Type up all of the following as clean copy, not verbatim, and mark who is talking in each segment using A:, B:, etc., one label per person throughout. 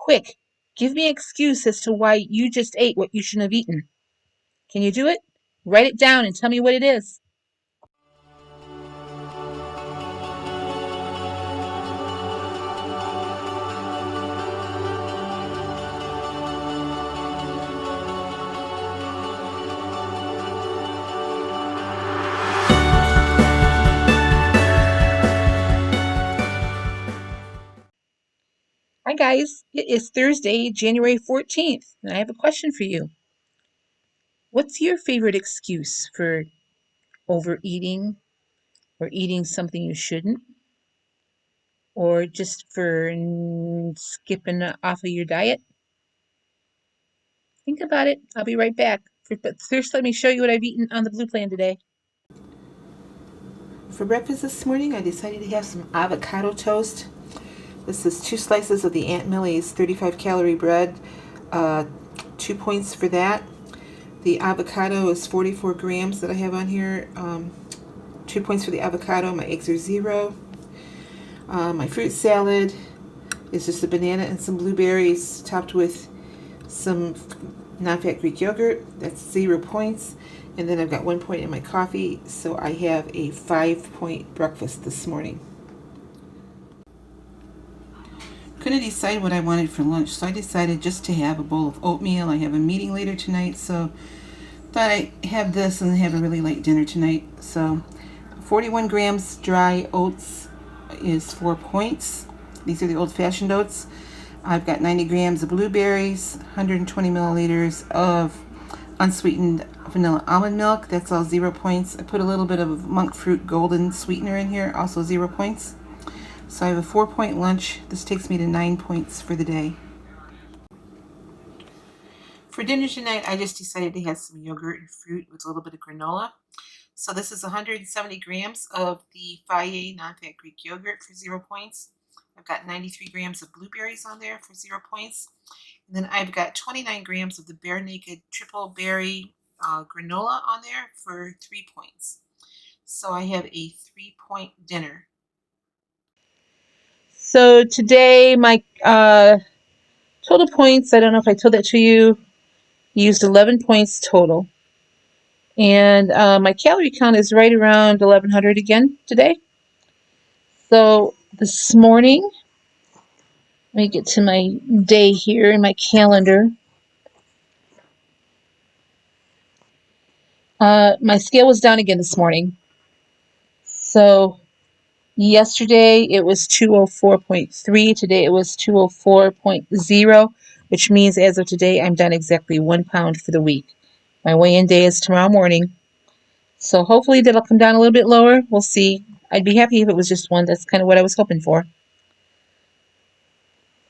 A: Quick, give me an excuse as to why you just ate what you shouldn't have eaten. Can you do it? Write it down and tell me what it is. Hi, guys. It is Thursday, January 14th, and I have a question for you. What's your favorite excuse for overeating or eating something you shouldn't, or just for skipping off of your diet? Think about it. I'll be right back. But first, let me show you what I've eaten on the Blue Plan today.
B: For breakfast this morning, I decided to have some avocado toast. This is 2 slices of the Aunt Millie's 35-calorie bread. 2 points for that. The avocado is 44 grams that I have on here. 2 points for the avocado. My eggs are 0. My fruit salad is just a banana and some blueberries topped with some non-fat Greek yogurt. That's 0 points. And then I've got 1 point in my coffee, so I have a 5-point breakfast this morning. Couldn't decide what I wanted for lunch, so I decided just to have a bowl of oatmeal. I have a meeting later tonight, so thought I'd have this and have a really light dinner tonight. So 41 grams dry oats is 4 points. These are the old-fashioned oats. I've got 90 grams of blueberries, 120 milliliters of unsweetened vanilla almond milk. That's all 0 points. I put a little bit of monk fruit golden sweetener in here, also 0 points. So I have a 4-point lunch. This takes me to 9 points for the day. For dinner tonight, I just decided to have some yogurt and fruit with a little bit of granola. So this is 170 grams of the Faye non-fat Greek yogurt for 0 points. I've got 93 grams of blueberries on there for 0 points. And then I've got 29 grams of the Bare Naked triple berry granola on there for 3 points. So I have a 3-point dinner.
A: So today, my total points, I don't know if I told that to you, used 11 points total. And my calorie count is right around 1,100 again today. So this morning, let me get to my day here in my calendar. My scale was down again this morning. So yesterday it was 204.3. Today it was 204.0, which means as of today I'm down exactly 1 pound for the week. My weigh-in day is tomorrow morning. So hopefully that'll come down a little bit lower. We'll see. I'd be happy if it was just 1. That's kind of what I was hoping for.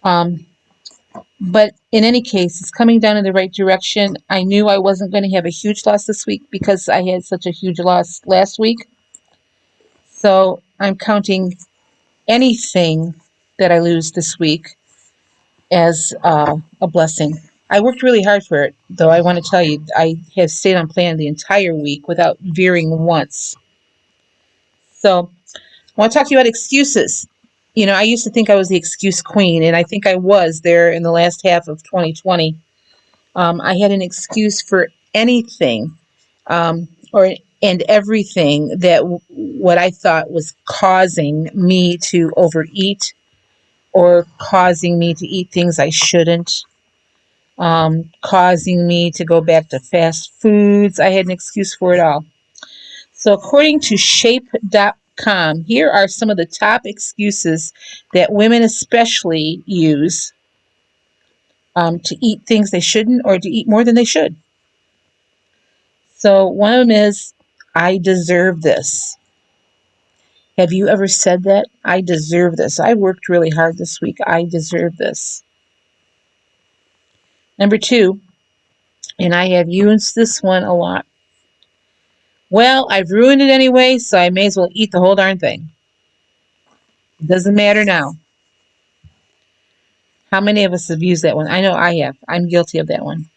A: But in any case, it's coming down in the right direction. I knew I wasn't going to have a huge loss this week because I had such a huge loss last week. So I'm counting anything that I lose this week as a blessing. I worked really hard for it, though. I want to tell you, I have stayed on plan the entire week without veering once. So I want to talk to you about excuses. You know, I used to think I was the excuse queen, and I think I was there in the last half of 2020. I had an excuse for anything, and everything that what I thought was causing me to overeat or causing me to eat things I shouldn't, causing me to go back to fast foods. I had an excuse for it all. So according to shape.com, here are some of the top excuses that women especially use to eat things they shouldn't or to eat more than they should. So one of them is, I deserve this. Have you ever said that? I deserve this. I worked really hard this week. I deserve this. Number 2, and I have used this one a lot. Well, I've ruined it anyway, so I may as well eat the whole darn thing. It doesn't matter now. How many of us have used that one? I know I have. I'm guilty of that one.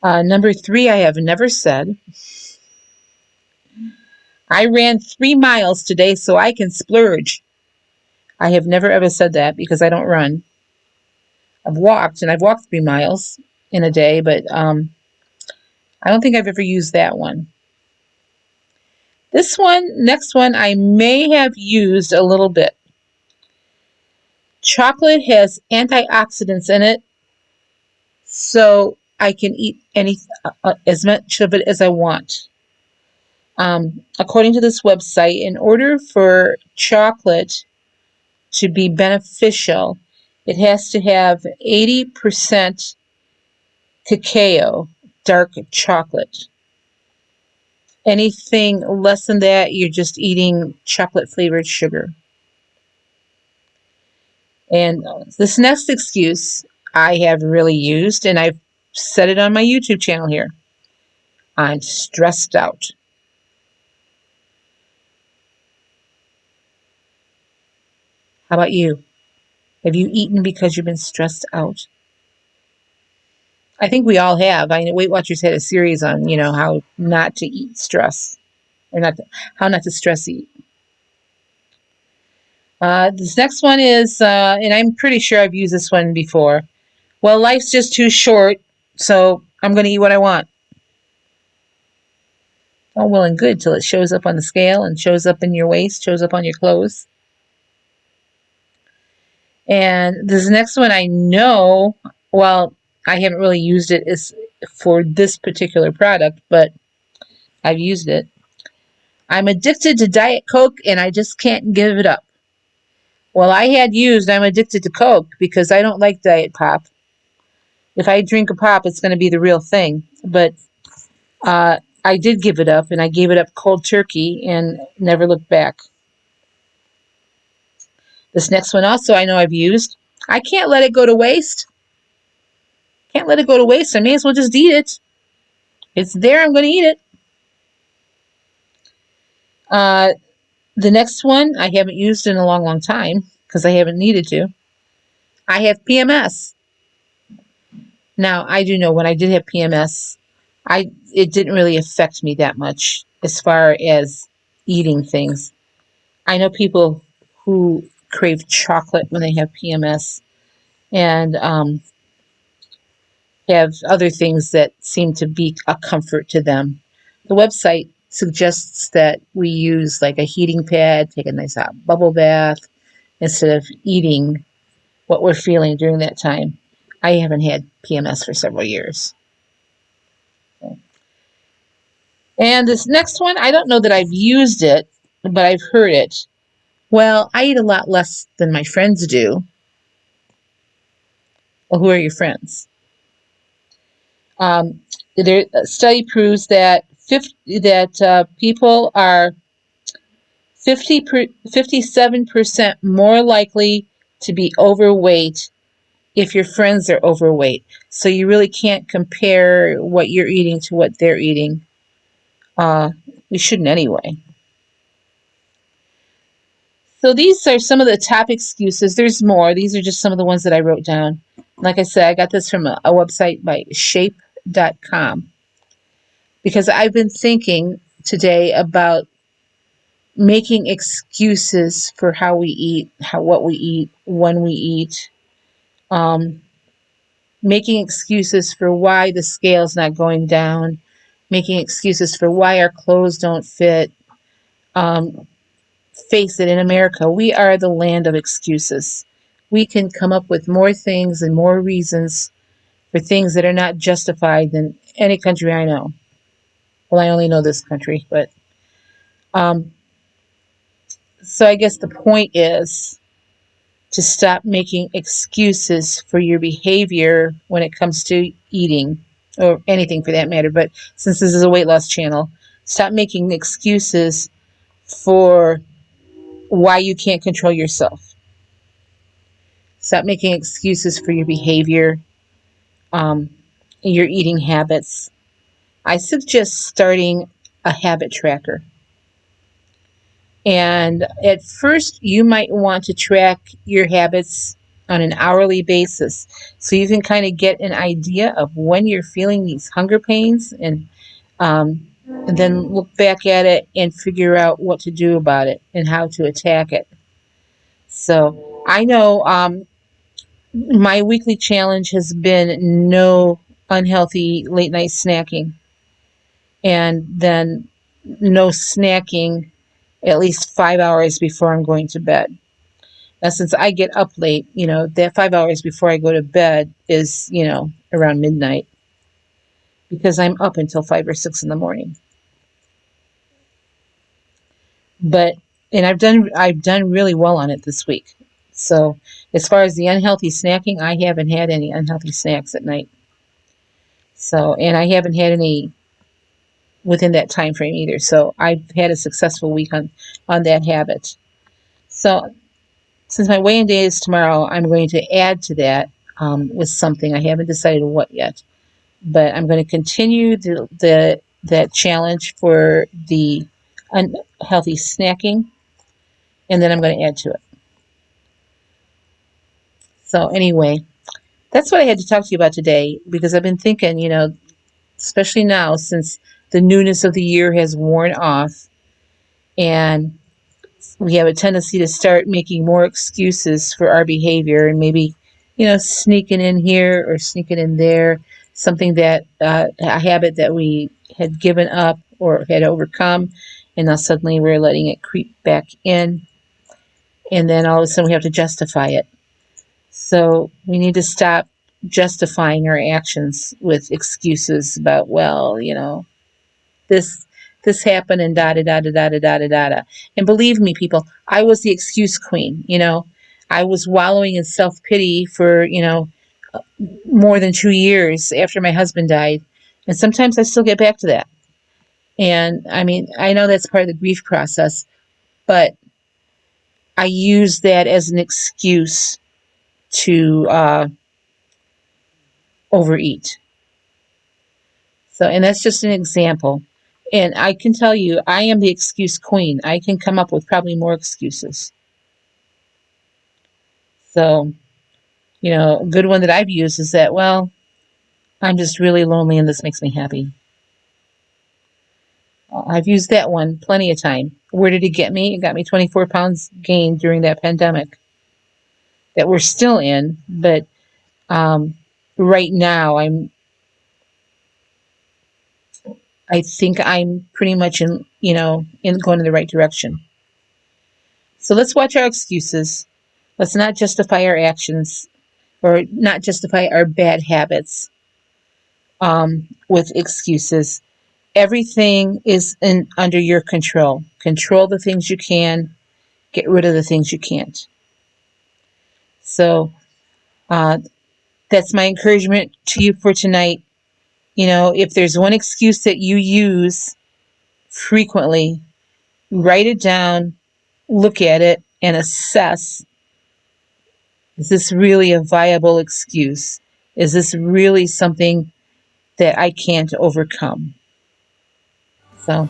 A: Number 3, I have never said. I ran 3 miles today so I can splurge. I have never ever said that because I don't run. I've walked 3 miles in a day, but I don't think I've ever used that one. Next one, I may have used a little bit. Chocolate has antioxidants in it, so I can eat as much of it as I want. According to this website, in order for chocolate to be beneficial, it has to have 80% cacao, dark chocolate. Anything less than that, you're just eating chocolate flavored sugar. And this next excuse I have really used, and I've said it on my YouTube channel here. I'm stressed out. How about you? Have you eaten because you've been stressed out? I think we all have. I know Weight Watchers had a series on, how not to eat stress, or how not to stress eat. This next one is, and I'm pretty sure I've used this one before. Well, life's just too short, so I'm going to eat what I want. All well and good till it shows up on the scale and shows up in your waist, shows up on your clothes. And this next one I know, well, I haven't really used it is for this particular product, but I've used it. I'm addicted to Diet Coke and I just can't give it up. Well, I'm addicted to Coke because I don't like Diet Pop. If I drink a pop, it's going to be the real thing. But I did give it up, and I gave it up cold turkey and never looked back. This next one also I know I've used. I can't let it go to waste. Can't let it go to waste. I may as well just eat it. It's there. I'm going to eat it. The next one I haven't used in a long, long time because I haven't needed to. I have PMS. Now, I do know when I did have PMS, it didn't really affect me that much as far as eating things. I know people who crave chocolate when they have PMS and have other things that seem to be a comfort to them. The website suggests that we use like a heating pad, take a nice hot bubble bath instead of eating what we're feeling during that time. I haven't had PMS for several years. And this next one, I don't know that I've used it, but I've heard it. Well, I eat a lot less than my friends do. Well, who are your friends? A study proves that people are 57% more likely to be overweight if your friends are overweight. So you really can't compare what you're eating to what they're eating. We shouldn't anyway. So these are some of the top excuses. There's more. These are just some of the ones that I wrote down. Like I said, I got this from a website by shape.com because I've been thinking today about making excuses for how we eat, what we eat, when we eat, making excuses for why the scale's not going down, making excuses for why our clothes don't fit. Face it, in America, we are the land of excuses. We can come up with more things and more reasons for things that are not justified than any country I know. Well, I only know this country, but so I guess the point is to stop making excuses for your behavior when it comes to eating or anything for that matter. But since this is a weight loss channel, stop making excuses for why you can't control yourself. Stop making excuses for your behavior, your eating habits. I suggest starting a habit tracker. And at first, you might want to track your habits on an hourly basis so you can kind of get an idea of when you're feeling these hunger pains and then look back at it and figure out what to do about it and how to attack it. So I know My weekly challenge has been no unhealthy late night snacking, and then no snacking at least 5 hours before I'm going to bed. Now, since I get up late, that 5 hours before I go to bed is, around midnight because I'm up until 5 or 6 in the morning. But and I've done really well on it this week. So as far as the unhealthy snacking, I haven't had any unhealthy snacks at night. So and I haven't had any within that time frame either. So I've had a successful week on that habit. So since my weigh-in day is tomorrow, I'm going to add to that with something. I haven't decided what yet, but I'm going to continue the that challenge for the unhealthy snacking, and then I'm going to add to it. So anyway, that's what I had to talk to you about today because I've been thinking, especially now since the newness of the year has worn off, and we have a tendency to start making more excuses for our behavior and maybe, sneaking in here or sneaking in there, something that a habit that we had given up or had overcome, and now suddenly we're letting it creep back in, and then all of a sudden we have to justify it. So we need to stop justifying our actions with excuses about, well, this this happened and da da da da da da da da da. And believe me, people, I was the excuse queen. I was wallowing in self pity for more than 2 years after my husband died, and sometimes I still get back to that. And I mean, I know that's part of the grief process, but I use that as an excuse to overeat. So, and that's just an example. And I can tell you, I am the excuse queen. I can come up with probably more excuses. So, a good one that I've used is that, well, I'm just really lonely and this makes me happy. I've used that one plenty of time. Where did it get me? It got me 24 pounds gained during that pandemic that we're still in. But right now, I think I'm pretty much in going in the right direction. So let's watch our excuses. Let's not justify our actions or not justify our bad habits with excuses. Everything is under your control. Control the things you can, get rid of the things you can't. So uh, that's my encouragement to you for tonight. If there's one excuse that you use frequently, write it down, look at it, and assess, is this really a viable excuse? Is this really something that I can't overcome? So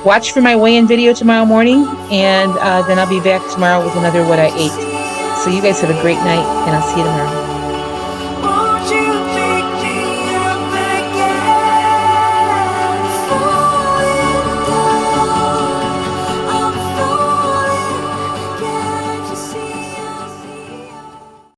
A: watch for my weigh-in video tomorrow morning, and then I'll be back tomorrow with another What I Ate. So you guys have a great night, and I'll see you tomorrow.